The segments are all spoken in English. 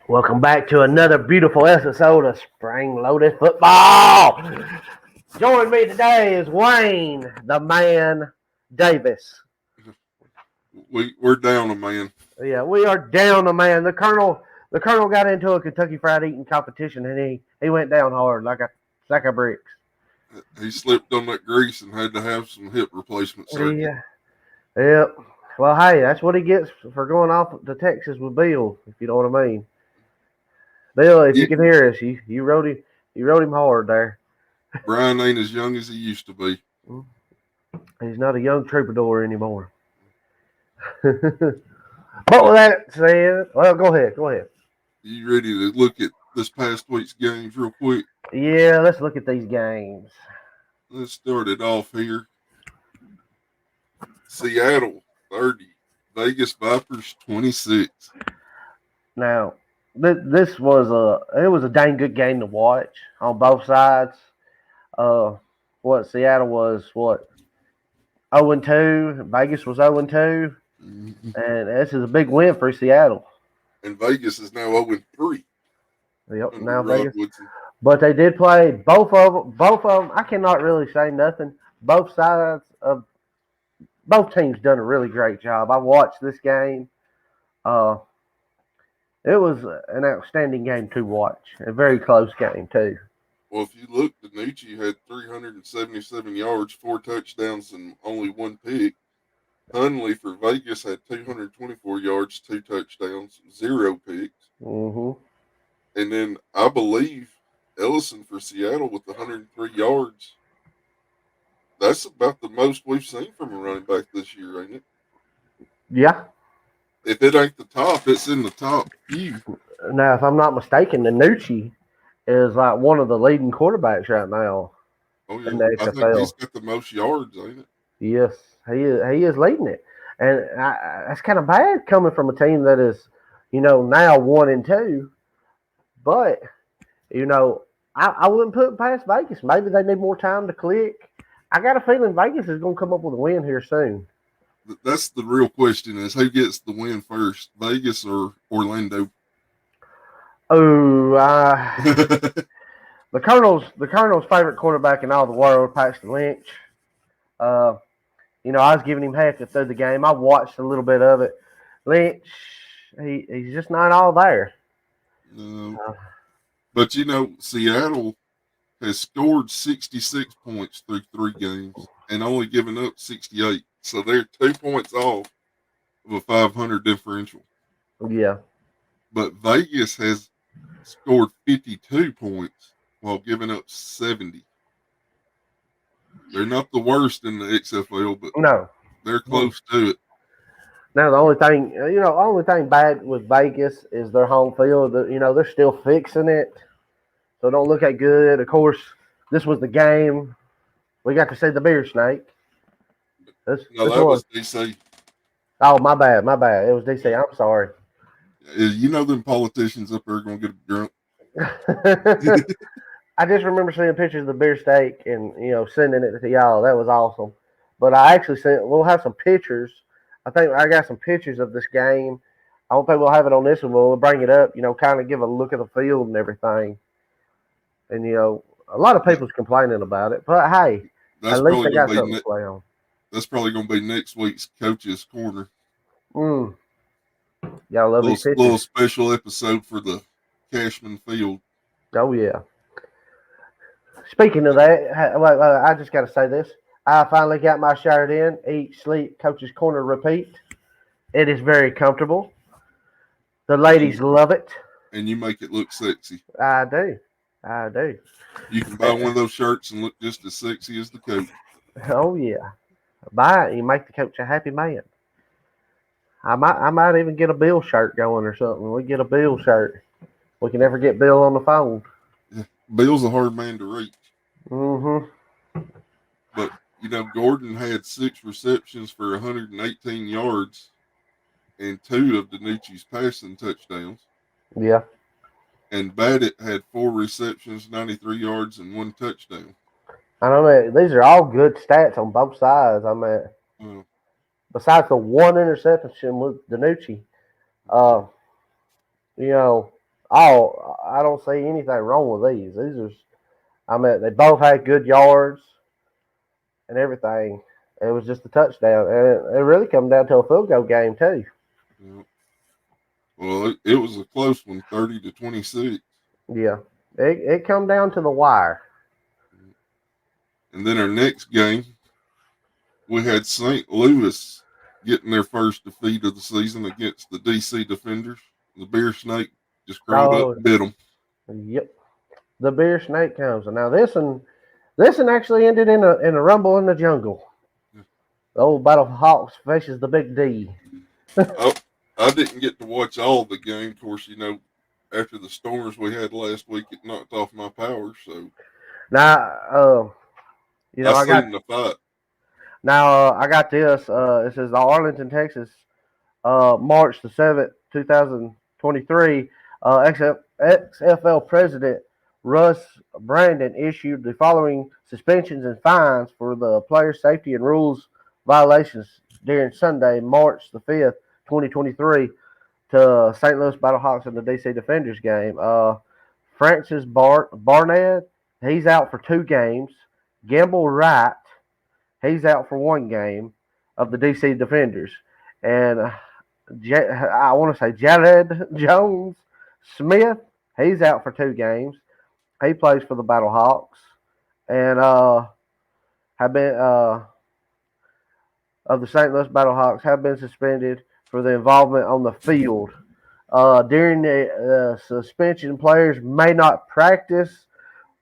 Welcome back to another beautiful episode of Spring Loaded Football. Joining me today is Wayne, the man, Davis. We're down a man. Yeah, we are down a man. The Colonel got into a Kentucky Fried eating competition and he went down hard like a sack of bricks. He slipped on that grease and had to have some hip replacement surgery. Yeah. Yep. Well, hey, that's what he gets for going off to Texas with Bill, if you know what I mean. Bill, if Yeah, you can hear us, you rode him hard there. Brian ain't as young as he used to be. He's not a young troubadour anymore. But with that said, well, go ahead. You ready to look at this past week's games real quick? Yeah, let's look at these games. Let's start it off here. Seattle 30, Vegas Vipers 26. Now, this was a dang good game to watch on both sides. Seattle was 0-2, Vegas was 0-2, Mm-hmm. and this is a big win for Seattle. And Vegas is now 0-3 Yep, under now Rod Vegas, Woodson. but they did play both of them. Both of them, I cannot really say nothing. Both sides of both teams done a really great job. I watched this game. Uh, it was an outstanding game to watch. A very close game too. Well, if you look, Danucci had 377 yards, 4 touchdowns, and only 1 pick. Hunley for Vegas had 224 yards, 2 touchdowns, 0 picks. Mm-hmm. And then I believe Ellison for Seattle with 103 yards. That's about the most we've seen from a running back this year, ain't it? Yeah. If it ain't the top, it's in the top few. Now, if I'm not mistaken, Danucci is like one of the leading quarterbacks right now Oh, in yeah. the I think he's XFL. got the most yards, ain't it? Yes, he is leading it, and that's kind of bad coming from a team that is, now 1-2. But I wouldn't put it past Vegas. Maybe they need more time to click. I got a feeling Vegas is going to come up with a win here soon. That's the real question: is who gets the win first, Vegas or Orlando? Oh, the Colonel's favorite quarterback in all the world, Paxton Lynch. Uh, I was giving him heck through the game. I watched a little bit of it. Lynch, he's just not all there. No. Uh, But Seattle has scored 66 points through 3 games and only given up 68. So they're 2 points off of a 500 differential. yeah. But Vegas has scored 52 points while giving up 70. They're not the worst in the XFL, but No. they're close to it. Now the only thing bad with Vegas is their home field. They're still fixing it, so it don't look that good. Of course, this was the game we got to see the beer snake. This No, this that was. was DC. Oh, my bad. It was DC. I'm sorry. Them politicians up there are going to get drunk. I just remember seeing pictures of the beer steak and sending it to y'all. That was awesome. But I actually sent. We'll have some pictures. I think I got some pictures of this game. I don't think we'll have it on this one. We'll bring it up. Kind of give a look at the field and everything. And a lot of people's complaining about it, but hey, That's at least probably they going got to something be to play on. that's probably going to be next week's coach's corner. Mm. Y'all love these Little pictures. special episode for the Cashman Field. Oh yeah. Speaking of that, I just got to say this. I finally got my shirt in. Eat, sleep, coach's corner, repeat. It is very comfortable. The ladies love it. And you make it look sexy. I do. I do. You can buy one of those shirts and look just as sexy as the coach. Oh yeah. Buy it. You make the coach a happy man. I might even get a Bill shirt going or something. We get a Bill shirt. We can never get Bill on the phone. Yeah. Bill's a hard man to reach. Mm-hmm. But, Gordon had 6 receptions for 118 yards and 2 of Danucci's passing touchdowns. Yeah. And Badditt had 4 receptions, 93 yards, and 1 touchdown. I know these are all good stats on both sides. Besides the one interception with Danucci, uh, Oh, I don't see anything wrong with these. These are, I mean, they both had good yards and everything. It was just a touchdown, and it really come down to a field goal game too. Yeah. Well, it was a close one, 30-26. Yeah, it come down to the wire. And then our next game, we had St. Louis getting their first defeat of the season against the DC Defenders. The Bear Snake just crawled up Oh, and bit them. yep. The beer snake comes. And now this one actually ended in a rumble in the jungle. The old Battle of Hawks faces the Big D. I, I didn't get to watch all the game. Of course, after the storms we had last week, it knocked off my power. So Now, I I got seen the fight. I got this. It says the Arlington, Texas, March the 7th, 2023. XFL President Russ Brandon issued the following suspensions and fines for the player safety and rules violations during Sunday, March the 5th, 2023, to St. Louis Battlehawks and the DC Defenders game. Francis Barnett, he's out for 2 games. Gamble Wright, he's out for 1 game of the DC Defenders. And I want to say Jared Jones Smith, he's out for 2 games. He plays for the Battlehawks. And have been of the St. Louis Battlehawks have been suspended for the involvement on the field. During the suspension, players may not practice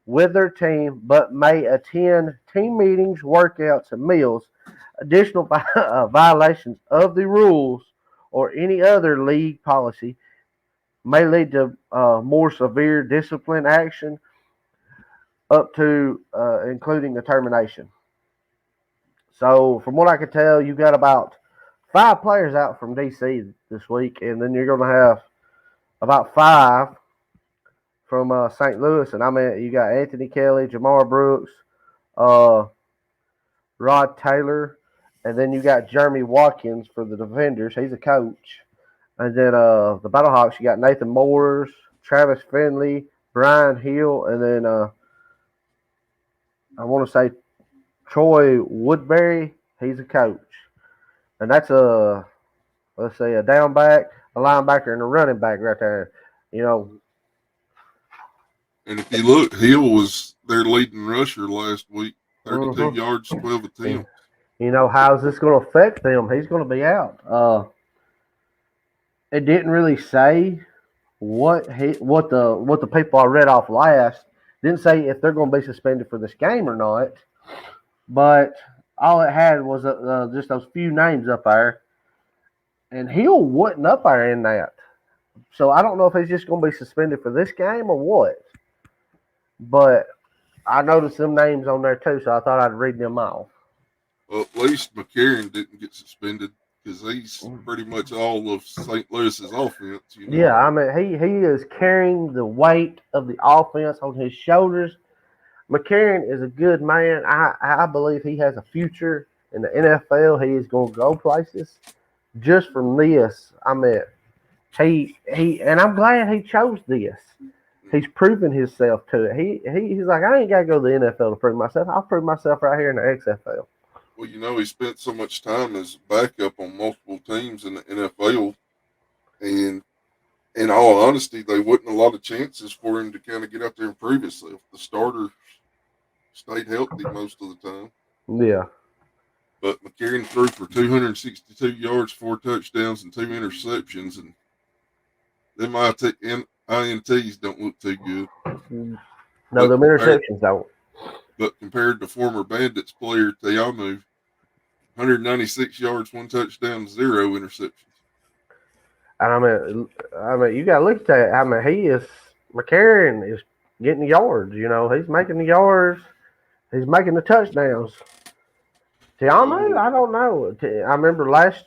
with their team, but may attend team meetings, workouts, and meals. Additional violations of the rules or any other league policy may lead to more severe discipline action, up to including the termination. So, from what I can tell, you got about 5 players out from DC this week, and then you're going to have about 5 from St. Louis. And I mean, you got Anthony Kelly, Jamar Brooks, uh, Rod Taylor, and then you got Jeremy Watkins for the Defenders. He's a coach. And then the Battlehawks, you got Nathan Moores, Travis Finley, Brian Hill, and then I want to say Troy Woodbury. He's a coach. And that's let's say a down back, a linebacker, and a running back right there. You know. And if you look, Hill was their leading rusher last week, 32 Mm-hmm. yards, 12 attempts. How's this going to affect them? He's going to be out. It didn't really say what the people I read off last didn't say if they're going to be suspended for this game or not. But all it had was just those few names up there, and Hill wasn't up there in that. So I don't know if he's just going to be suspended for this game or what. But I noticed them names on there too, so I thought I'd read them off. Well, at least McCarron didn't get suspended because he's pretty much all of St. Louis's offense. Yeah, I mean he is carrying the weight of the offense on his shoulders. McCarron is a good man. I believe he has a future in the NFL. He is going to go places. Just from this, I mean, and I'm glad he chose this. He's proven himself to it. He's like, I ain't got to go to the NFL to prove myself. I'll prove myself right here in the XFL. Well, he spent so much time as backup on multiple teams in the NFL, and in all honesty, there wasn't a lot of chances for him to kind of get out there and prove himself. The starter stayed healthy most of the time. Yeah. But McCarron threw for 262 yards, 4 touchdowns, and 2 interceptions, and them INTs don't look too good. No, the interceptions don't. But compared to former Bandits player Tiamu, 196 yards, 1 touchdown, 0 interceptions. And I mean, you got to look at that. I mean, McCarron is getting yards. He's making the yards. He's making the touchdowns. Tiamu, I don't know. I remember last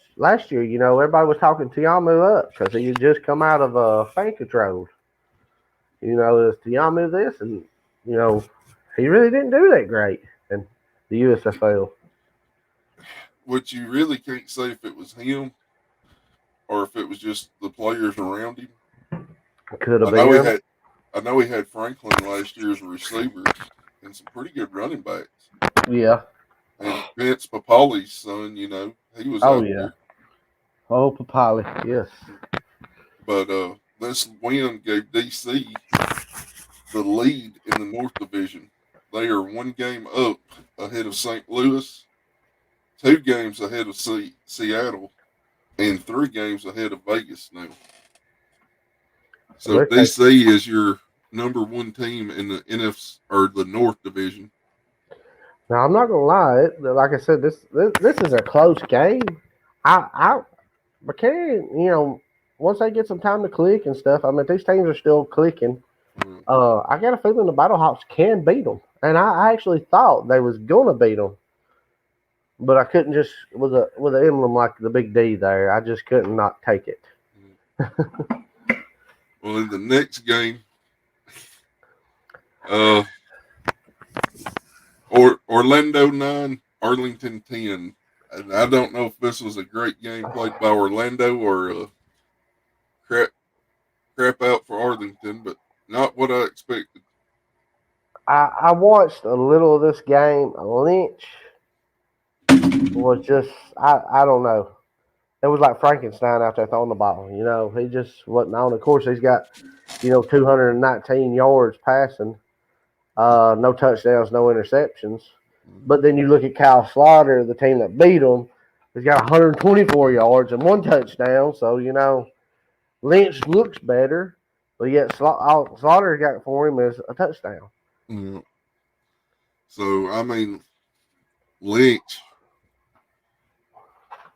year, everybody was talking Tiamu up because he had just come out of fan control. Is Tiamu this? And, he really didn't do that great in the USFL. Which you really can't say if it was him or if it was just the players around him. Could have I know he been. had I know he had Franklin last year as a receiver and some pretty good running backs. Yeah. And Vince Papali's son, he was Oh out yeah. there. Oh, Papali. Yes. But this win gave DC the lead in the North Division. They are one game up ahead of St. Louis, two games ahead of Seattle, and three games ahead of Vegas now. So So they're taking. DC is your number one team in the NF or the North Division. Now I'm not gonna lie. Like I said, this is a close game. I McCarry, once they get some time to click and stuff. I mean, these teams are still clicking. Mm, I got a feeling the Battlehawks can beat them, and I actually thought they was gonna beat them, but I couldn't just with an emblem like the big D there. I just couldn't not take it. mm. Well, in the next game, uh, Orlando 9, Arlington 10. And I don't know if this was a great game played by Orlando or crap crap out for Arlington, but not what I expected. I watched a little of this game. Lynch was just I don't know. It was like Frankenstein out there throwing the ball. He just wasn't on. Of course, he's got 219 yards passing, no touchdowns, no interceptions. But then you look at Kyle Slaughter, the team that beat him. He's got 124 yards and one touchdown. So Lynch looks better, but yet all Slaughter got for him is a touchdown. Yeah. So I mean, Lynch.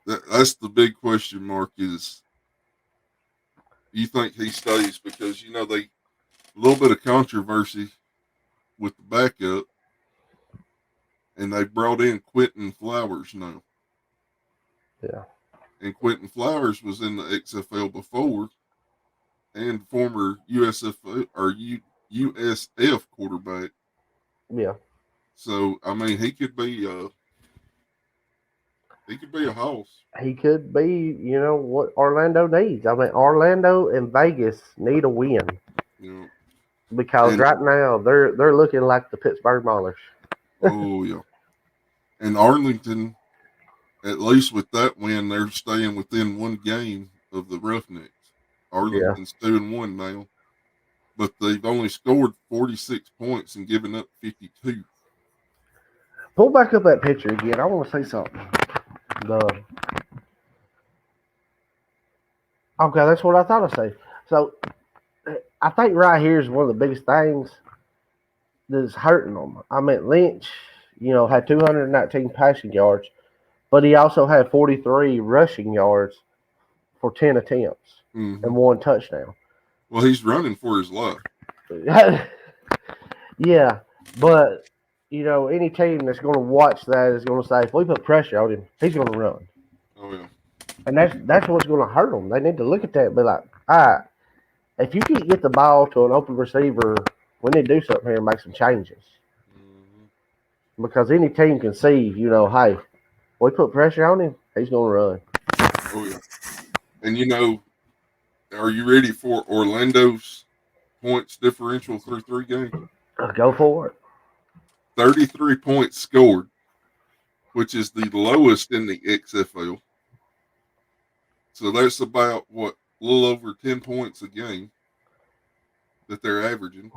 That's the big question mark. Is you think he stays because they a little bit of controversy with the backup, and they brought in Quentin Flowers now. Yeah, And Quentin Flowers was in the XFL before, and former USF or USF quarterback. yeah. So I mean, he could be a house. He could be, what Orlando needs. I mean, Orlando and Vegas need a win You know, because and right now they're looking like the Pittsburgh Maulers. oh yeah, and Arlington, at least with that win, they're staying within one game of the Roughnecks. Yeah. Arlington's 2-1 now, but they've only scored 46 points and given up 52. Pull back up that picture again. I want to say something. The Okay, that's what I thought I'd say. So I think right here is one of the biggest things that's hurting them. I mean, Lynch, had 219 passing yards, but he also had 43 rushing yards for 10 attempts Mm-hmm. and one touchdown. Well, he's running for his life. Yeah, but any team that's going to watch that is going to say if we put pressure on him, he's going to run, Oh yeah. and that's what's going to hurt them. They need to look at that and be like, all right, if you can't get the ball to an open receiver, we need to do something here and make some changes Mm-hmm. because any team can see, hey, we put pressure on him, he's going to run. Oh yeah. And are you ready for Orlando's points differential through three games? Go for it. 33 points scored, which is the lowest in the XFL. So that's about a little over 10 points a game that they're averaging,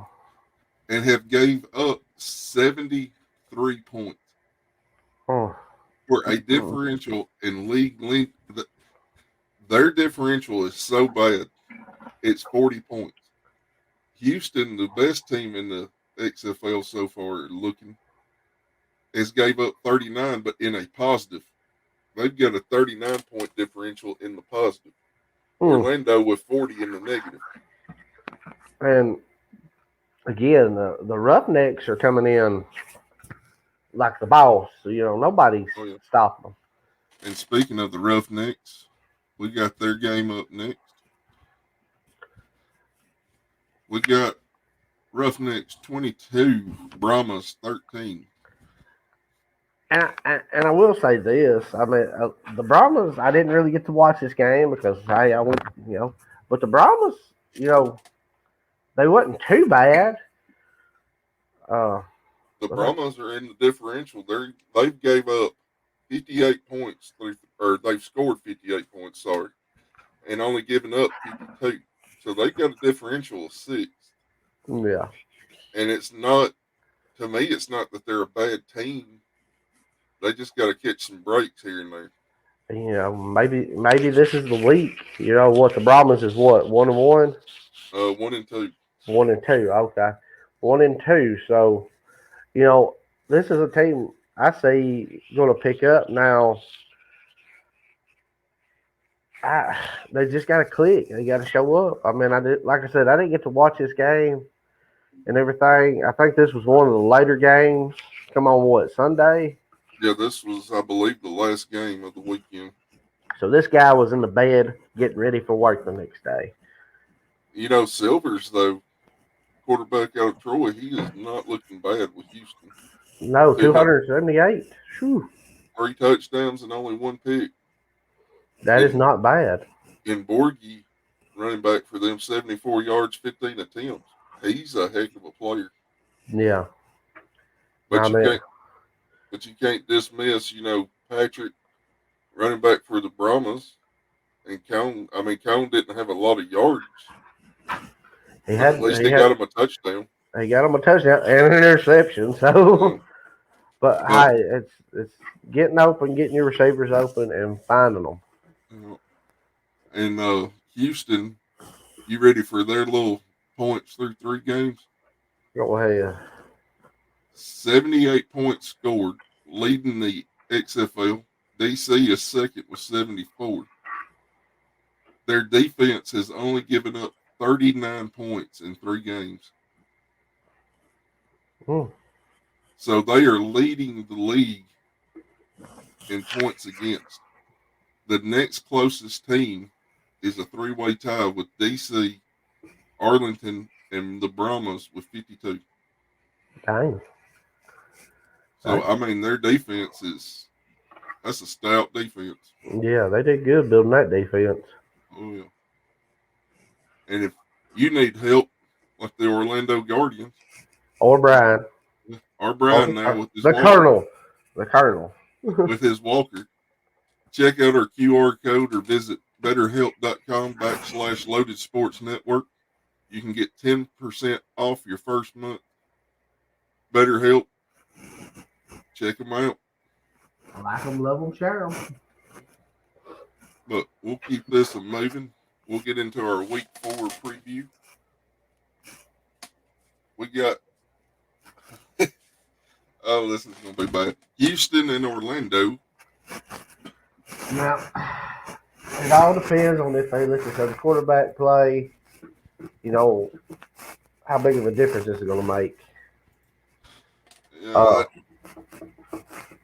and have gave up 73 points Oh, for a differential in league length. Their differential is so bad, it's 40 points. Houston, the best team in the XFL so far, looking has gave up 39, but in a positive. They've got a 39-point differential in the positive. Orlando with 40 in the negative. and again, the Roughnecks are coming in like the boss. Nobody's Oh yeah. stopping them. And speaking of the Roughnecks, we got their game up next. We got Roughnecks 22, Brahmas 13. And I will say this. I mean, the Brahmas. I didn't really get to watch this game because hey, I went. But the Brahmas. You know, They wasn't too bad. Uh, The Brahmas are in the differential. They've gave up 58 points or they've scored 58 points. Sorry, and only given up 52. So they got a differential of 6. yeah. And it's not, to me, it's not that they're a bad team. They just got to catch some breaks here and there. Maybe this is the week. What the Brahmins is what 1-1, 1-2. 1-2. Okay, 1-2. So you know this is a team I see going to pick up now. They just got to click. They got to show up. I mean, like I said, I didn't get to watch this game and everything. I think this was one of the later games. Come on, what Sunday? Yeah, this was, I believe, the last game of the weekend. So this guy was in the bed getting ready for work the next day. Silvers, though, quarterback out of Troy, he is not looking bad with Houston. No, 278. Whew. 3 touchdowns and only 1 pick. That is not bad. In Borgie, running back for them, 74 yards, 15 attempts. He's a heck of a player. Yeah. But you can't dismiss, Patrick, running back for the Brahmas, and Cone. I mean, Cone didn't have a lot of yards. At least he got him a touchdown. He got him a touchdown and an interception. So, but hey, it's getting open, getting your receivers open, and finding them. And Houston, you ready for their little points through 3 games? Go ahead. 78 points scored, leading the XFL. DC is second with 74. Their defense has only given up 39 points in 3 games. So they are leading the league in points against. The next closest team is a 3-way tie with DC, Arlington, and the Brahmas with 52. Dang. So, I mean, their defense that's a stout defense. Yeah, they did good building that defense. Oh, yeah. And if you need help, like the Orlando Guardians. Or Brian. Or Brian now with his The walker. The Colonel. With his walker. Check out our QR code or visit betterhelp.com/Loaded Sports Network. You can get 10% off your first month. BetterHelp. Check them out. Like them, love them, share them. But we'll keep this moving. We'll get into our week 4 preview. We got oh, this is going to be bad. Houston and Orlando. Now, it all depends on if they listen to the quarterback play. How big of a difference this is going to make.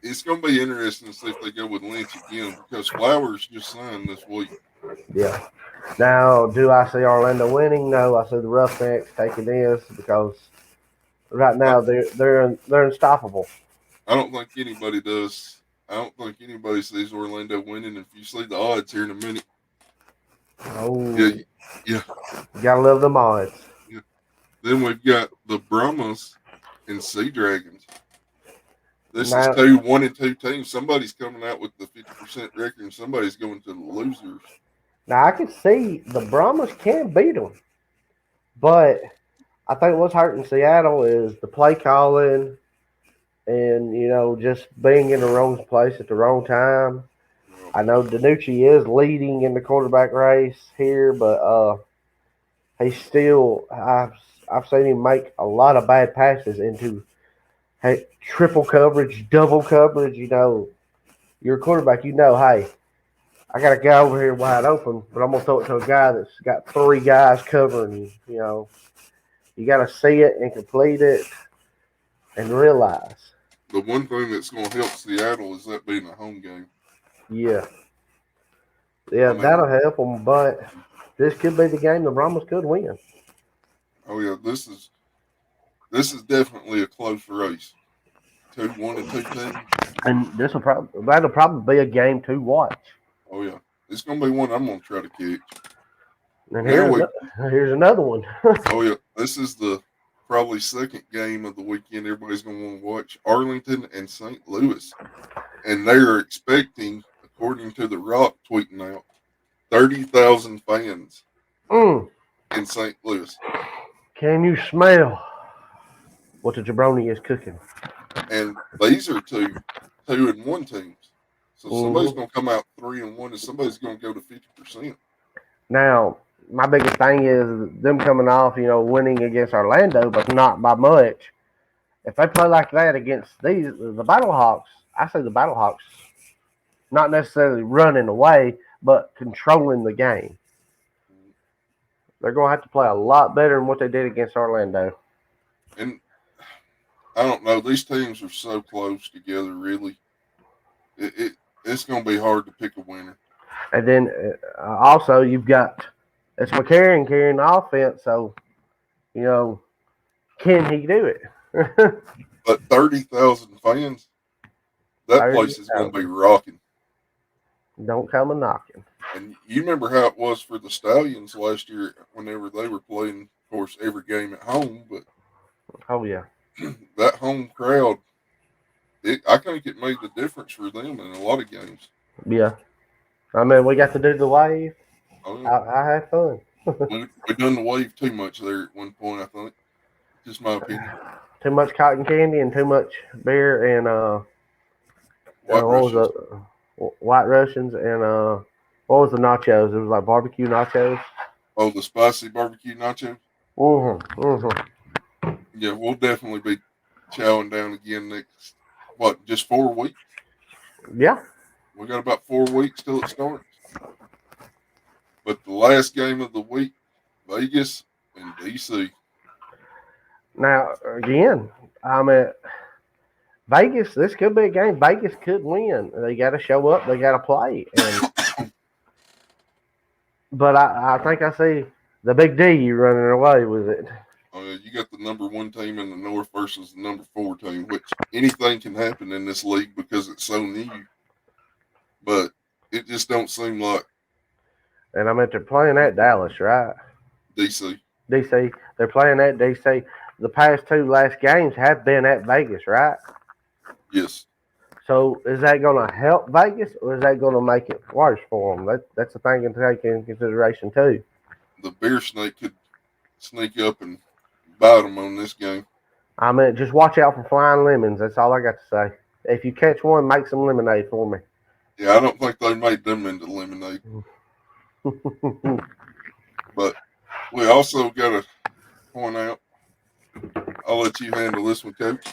It's going to be interesting to see if they go with Lynch again because Flowers just signed this week. Yeah. Now, do I see Orlando winning? No, I see the Roughnecks taking this because right now they're unstoppable. I don't think anybody does. I don't think anybody sees Orlando winning. If you see the odds here in a minute. Oh. Yeah. You gotta love them odds. Yeah. Then we've got the Brahmas and Sea Dragons. This is 2 1-2 teams. Somebody's coming out with the 50% record, and somebody's going to the losers. Now I can see the Brahmas can beat them, but I think what's hurting Seattle is the play calling, and just being in the wrong place at the wrong time. I know DiNucci is leading in the quarterback race here, but he's still. I've seen him make a lot of bad passes into triple coverage, double coverage. You're a quarterback. Hey, I got a guy over here wide open, but I'm gonna throw it to a guy that's got 3 guys covering. You got to see it and complete it, and realize. The one thing that's going to help Seattle is that being a home game. Yeah, that'll help them. But this could be the game the Brahmas could win. Oh yeah, this is definitely a close race. 2 1-2 teams. And that'll probably be a game to watch. Oh yeah, it's gonna be one I'm gonna try to catch. And here's another one. Oh yeah, this is the probably second game of the weekend everybody's going to want to watch. Arlington and St. Louis. And they're expecting, according to The Rock tweeting out, 30,000 fans Mm. in St. Louis. Can you smell what the jabroni is cooking? And these are two and one teams. So somebody's Mm-hmm. going to come out 3-1 and somebody's going to go to 50%. Now, my biggest thing is them coming off, winning against Orlando, but not by much. If they play like that against the Battlehawks, I say the Battlehawks, not necessarily running away, but controlling the game. They're going to have to play a lot better than what they did against Orlando. And I don't know, these teams are so close together, really. It's going to be hard to pick a winner. And then also, you've got it's McCarron carrying the offense, so, can he do it? But 30,000 fans, that place is going to be 30,000. rocking. Don't come a knocking. And you remember how it was for the Stallions last year whenever they were playing, of course, every game at home. But Oh, yeah. that home crowd, I think it made the difference for them in a lot of games. Yeah. I mean, we got to do the wave. Oh, I had fun. we done the wave too much there at one point, I think. Just my opinion. Too much cotton candy and too much beer and White what was Russians. White Russians and what was the nachos? It was like barbecue nachos. Oh, the spicy barbecue nachos. Mm-hmm. Yeah, we'll definitely be chowing down again next. Just 4 weeks? Yeah. We got about 4 weeks till it starts. But the last game of the week, Vegas and DC. Now again, I mean, Vegas. This could be a game. Vegas could win. They got to show up. They got to play. But I think I see the big D running away with it. You got the number 1 team in the North versus the number 4 team, which anything can happen in this league because it's so new. But it just don't seem like And I mean, they're playing at Dallas, right? DC. DC. They're playing at DC. The past two last games have been at Vegas, right? Yes. So is that going to help Vegas or is that going to make it worse for them? That's a thing to take into consideration too. The bear snake could sneak up and bite them on this game. I mean, just watch out for flying lemons. That's all I got to say. If you catch one, make some lemonade for me. Yeah, I don't think they made them into lemonade. But we also got to point out, I'll let you handle this one, Coach.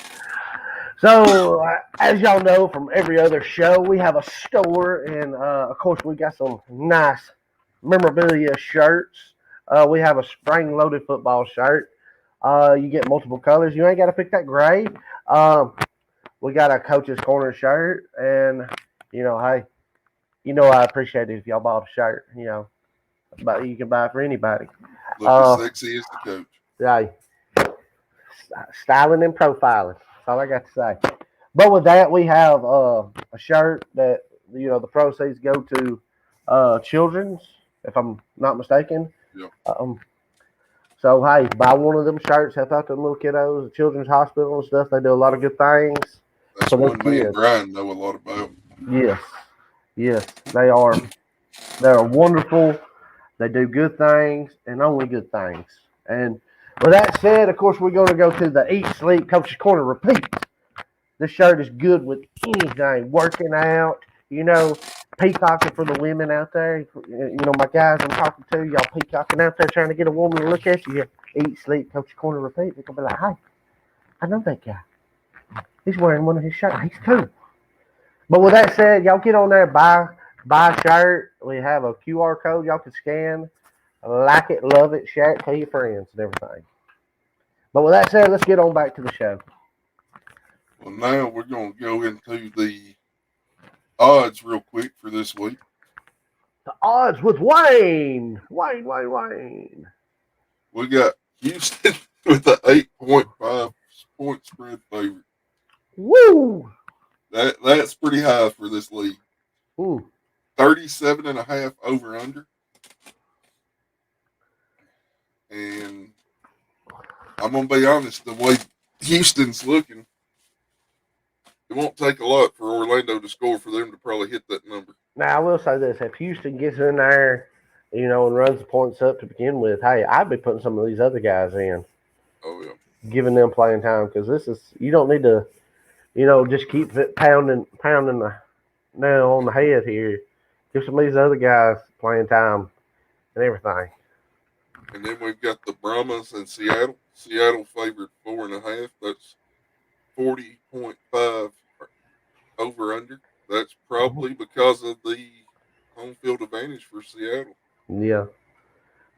So, as y'all know from every other show, we have a store, and of course, we got some nice memorabilia shirts. We have a spring-loaded football shirt. You get multiple colors. You ain't got to pick that gray. We got a Coach's Corner shirt, and hey, I appreciate it if y'all bought a shirt. But you can buy it for anybody. Look as sexy as the coach. Hey, styling and profiling. That's all I got to say. But with that, we have a shirt that the proceeds go to children's, if I'm not mistaken. Yep. So hey, buy one of them shirts, help out the little kiddos, the children's hospital and stuff. They do a lot of good things. That's one me and Brian know a lot about. Yes, they are. They are wonderful. They do good things and only good things. And with that said, of course, we're going to go to the Eat, Sleep, Coach's Corner Repeat. This shirt is good with anything. Working out, peacocking for the women out there. My guys I'm talking to, y'all peacocking out there trying to get a woman to look at you. Eat, Sleep, Coach's Corner Repeat. They're going to be like, hey, I know that guy. He's wearing one of his shirts. He's cool. But with that said, y'all get on there, buy a shirt. We have a QR code y'all can scan. Like it, love it, share it, tell your friends and everything. But with that said, let's get on back to the show. Well, now we're going to go into the odds real quick for this week. The odds with Wayne. Wayne. We got Houston with the 8.5 point spread favorite. Woo! That's pretty high for this league. Ooh. 37.5 over under. And I'm gonna be honest. The way Houston's looking, it won't take a lot for Orlando to score for them to probably hit that number. Now I will say this: if Houston gets in there, and runs the points up to begin with, hey, I'd be putting some of these other guys in, Oh yeah. giving them playing time because this is you don't need to, just keep it pounding the nail on the head here. Give some of these other guys playing time and everything. And then we've got the Brahmas and Seattle. Seattle favored 4.5. That's 40.5 over under. That's probably because of the home field advantage for Seattle. Yeah.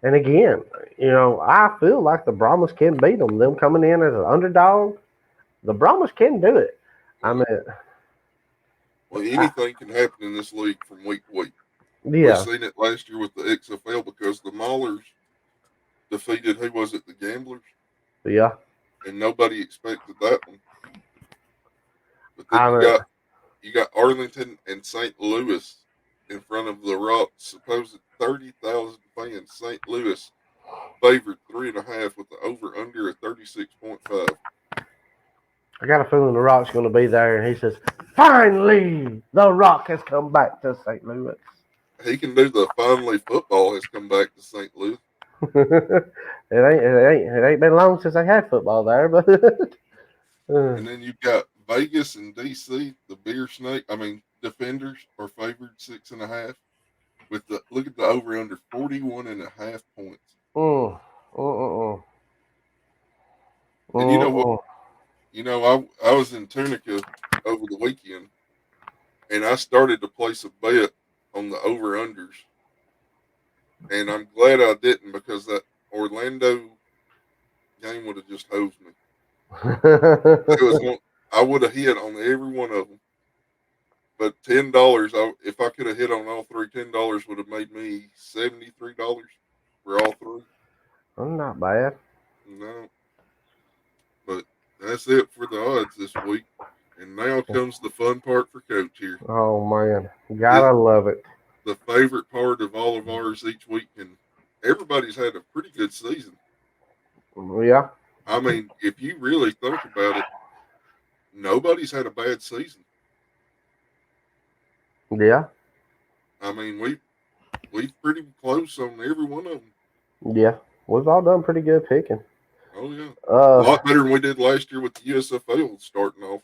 And again, I feel like the Brahmas can beat them. Them coming in as an underdog, the Brahmas can do it. I Yeah. mean, Well, I, anything can happen in this league from week to week. We yeah, seen it last year with the XFL because the Maulers defeated who was it, the Gamblers, yeah. and nobody expected that one. But then I you mean, got Arlington and St. Louis in front of the Rock's supposed 30,000 fans. St. Louis favored 3.5 with the over under at 36.5. I got a feeling the Rock's going to be there, and he says, "Finally, the Rock has come back to St. Louis." He can do the finally football has come back to St. Louis. It ain't been long since I had football there, but And then you've got Vegas and DC, the beer snake. I mean, defenders are favored 6.5. With the look at the over under 41.5 points. mm, mm, And you know what? mm. I was in Tunica over the weekend, and I started to place a bet on the over unders, and I'm glad I didn't because that Orlando game would have just hosed me. It was one, I would have hit on every one of them, but $10. If I could have hit on all three, $10 would have made me $73 for all three. Not bad. No, but that's it for the odds this week. And now comes the fun part for Coach here. Oh man, It, gotta love it. the favorite part of all of ours each week, and everybody's had a pretty good season. Yeah, I mean, if you really think about it, nobody's had a bad season. yeah, I mean, we pretty close on every one of them. yeah. We've all done pretty good picking. Oh yeah, a Uh, lot better than we did last year with the USFL starting off.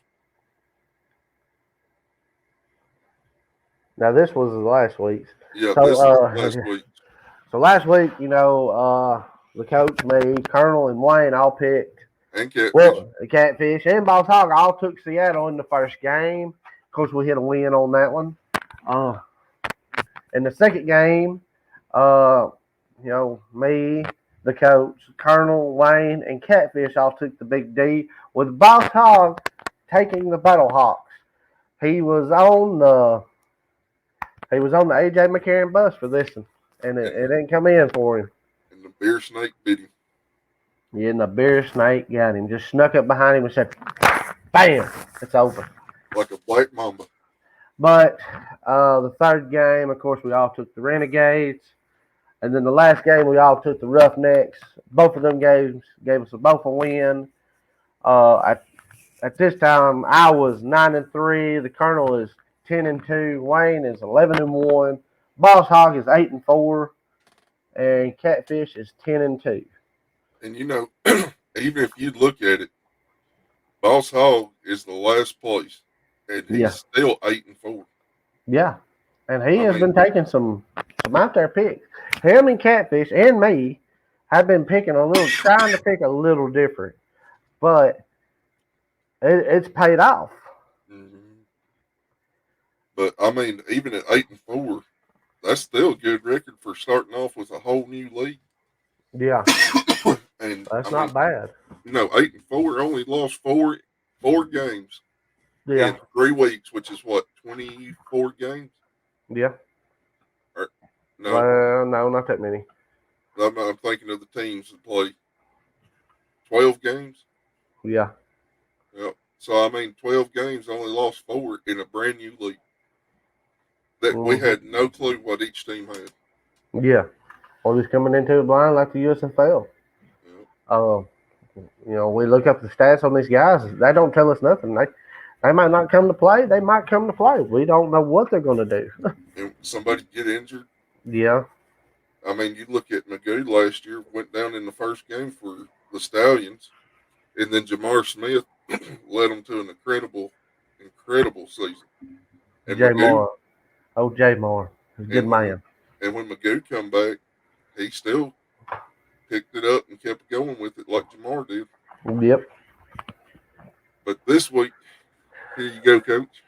Now this was last week's. Yeah, So this is last week. so last week, the coach, me, Colonel, and Wayne all picked. And Catfish. Well, the Catfish and Boss Hog all took Seattle in the first game. Of course, we hit a win on that one. Uh, in the second game, uh, me, the coach, Colonel, Wayne, and Catfish all took the big D, with Boss Hog taking the Battle Hawks. He was on the AJ McCarron bus for this one, and it, And it didn't come in for him. the beer snake bit him Yeah, and the bear snake got him, just snuck up behind him and said, "Bam! It's over." like a black mamba. But the third game, of course, we all took the Renegades. And then the last game, we all took the Roughnecks. Both of them games gave us both a win. Uh, at, at this time, I was 9-3. The Colonel is 10-2. Wayne is 11-1. Boss Hog is 8-4, and Catfish is 10-2. And even if you look at it, Boss Hog is the last place, and he's Yeah, still 8-4. yeah, and he I has mean, been taking some out there picks. Him and Catfish and me have been trying to pick a little different, but it's paid off. mhm. But I mean, even at 8-4, that's still a good record for starting off with a whole new league. Yeah, And that's I mean, not bad. 8-4 only lost four games Yeah, in 3 weeks, which is what 24 games. yeah. Or no, Well, no, not that many. I'm thinking of the teams that play 12 games. Yeah, Yep. So I mean, 12 games, only lost four in a brand new league that we hmm had no clue what each team had. yeah. Or just coming into it blind like the USFL. Yep. Um, We look up the stats on these guys. They don't tell us nothing. They might not come to play. They might come to play. We don't know what they're going to do. And somebody get injured. Yeah. I mean, you look at Magoo last year, went down in the first game for the Stallions, and then Jamar Smith led them to an incredible season. And Jay Magoo, Moore. Oh, Jay Moore. He's a good and when man. and when Magoo come back, he still picked it up and kept going with it like Jamar did. Yep. But this week, here you go, Coach.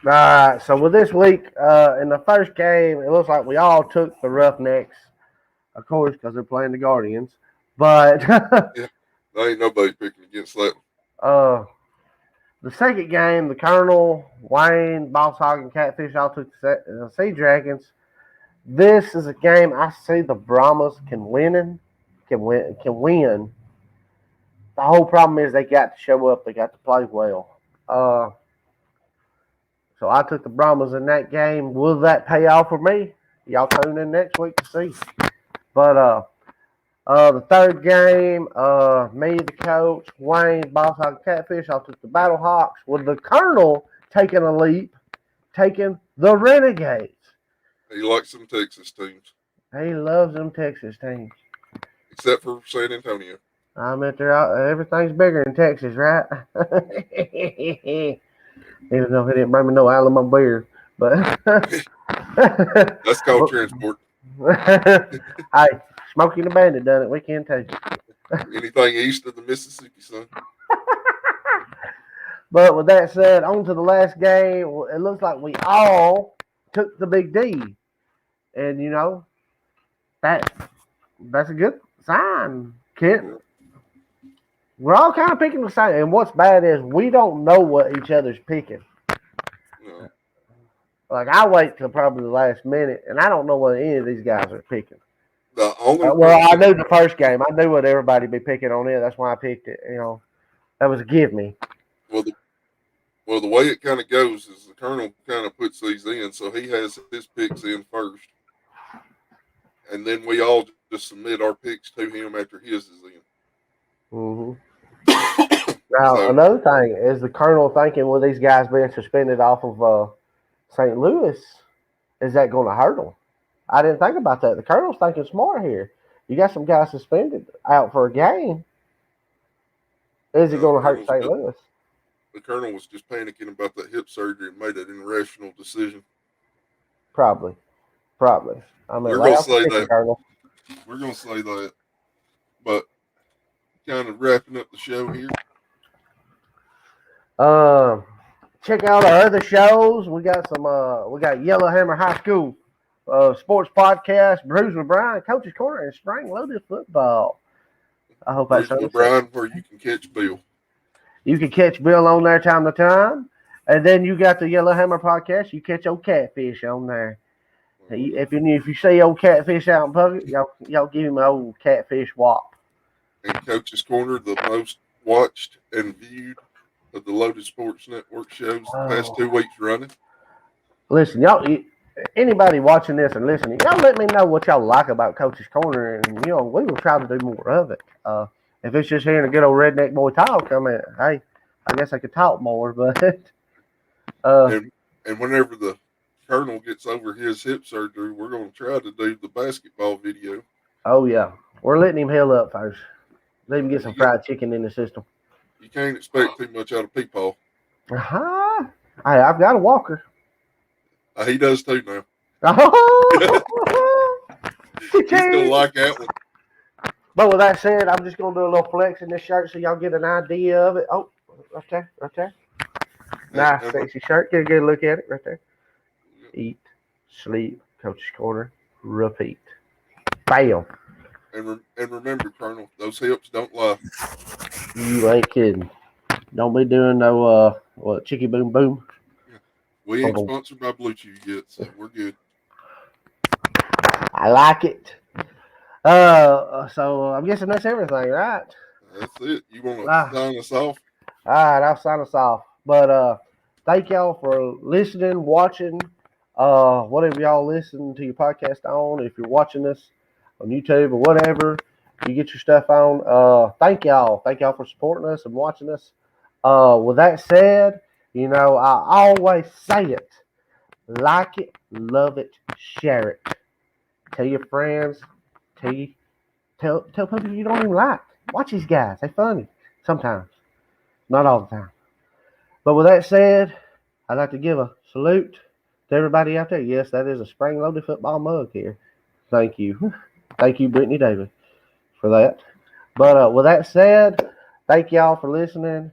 All right. So with this week, in the first game, it looks like we all took the Roughnecks, of course, because they're playing the Guardians. But Yeah, there ain't nobody picking against that. uh, the second game, the Colonel, Wayne, Boss Hog, and Catfish all took the Sea Dragons. This is a game I see the Brahmas can win. The whole problem is they got to show up. They got to play well. So I took the Brahmas in that game. Will that pay off for me? Y'all tune in next week to see. But the third game, me, the coach, Wayne, Boss Hog, Catfish, I took the Battle Hawks with the Colonel taking a leap, taking the Renegades. He likes some Texas teams, He loves them Texas teams. except for San Antonio. I mean, everything's bigger in Texas, right? Even though he didn't bring me no Alamo beer, but That's called transport. Hey, Smokey and the Bandit done it. We can take it. Anything east of the Mississippi, son. But with that said, on to the last game. It looks like we all took the Big D, and that's a good sign, kid. We're all kind of picking the same. And what's bad is we don't know what each other's picking. No. Like, I wait till probably the last minute, and I don't know what any of these guys are picking. The only I knew the first game. I knew what everybody be picking on it. That's why I picked it. That was a give me. Well, the way it kind of goes is the Colonel kind of puts these in, so he has his picks in first, and then we all just submit our picks to him after his is in. Mm-hmm. Now, another thing is the Colonel thinking with these guys being suspended off of St. Louis, is that going to hurt them? I didn't think about that. The Colonel's thinking smart here. You got some guys suspended out for a game. Is it going to hurt St. Louis? The Colonel was just panicking about that hip surgery and made an irrational decision. Probably. I mean, we're going to say that. Colonel. We're going to say that. But kind of wrapping up the show here. Check out our other shows. We got we got Yellowhammer High School sports podcast, Bruce LeBron, Coach's Corner, and Spring Loaded Football. I hope Bruce LeBron, where you can catch Bill. You can catch Bill on there time to time. And then you got the Yellowhammer podcast. You catch old Catfish on there. If you see old Catfish out in public, y'all give him an old Catfish whop. And Coach's Corner, the most watched and viewed of the Loaded Sports Network shows the past 2 weeks running. Listen, y'all, anybody watching this and listening, y'all let me know what y'all like about Coach's Corner, and we will try to do more of it. If it's just hearing a good old redneck boy talk, I mean, hey, I guess I could talk more, but and whenever the Colonel gets over his hip surgery, we're going to try to do the basketball video. Oh yeah, we're letting him heal up first. Let him get some fried chicken in the system. You can't expect too much out of Peepaw. Hey, I've got a walker. He does too now. Oh! He's gonna like that one. But with that said, I'm just gonna do a little flex in this shirt so y'all get an idea of it. Oh, right there. Nice, sexy shirt. Get a good look at it right there. Eat, sleep, Coach's Corner, repeat. Bam. And remember, Colonel, those hips don't lie. You ain't kidding. Don't be doing no chicky boom boom. Yeah. We ain't sponsored by Blue Chew yet, so we're good. I like it. So I'm guessing that's everything, right? That's it. You want to sign us off? All right, I'll sign us off. But thank y'all for listening, watching, whatever y'all listen to your podcast on. If you're watching us on YouTube or whatever, You get your stuff on. Thank y'all. Thank y'all for supporting us and watching us. With that said, I always say it. Like it, love it, share it. Tell your friends. Tell people you don't even like. Watch these guys. They're funny. Sometimes. Not all the time. But with that said, I'd like to give a salute to everybody out there. Yes, that is a spring-loaded football mug here. Thank you. Thank you, Brittany Davis, for that. But with that said, thank y'all for listening.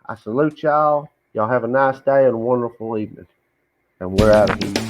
I salute y'all. Y'all have a nice day and a wonderful evening. And we're out of here.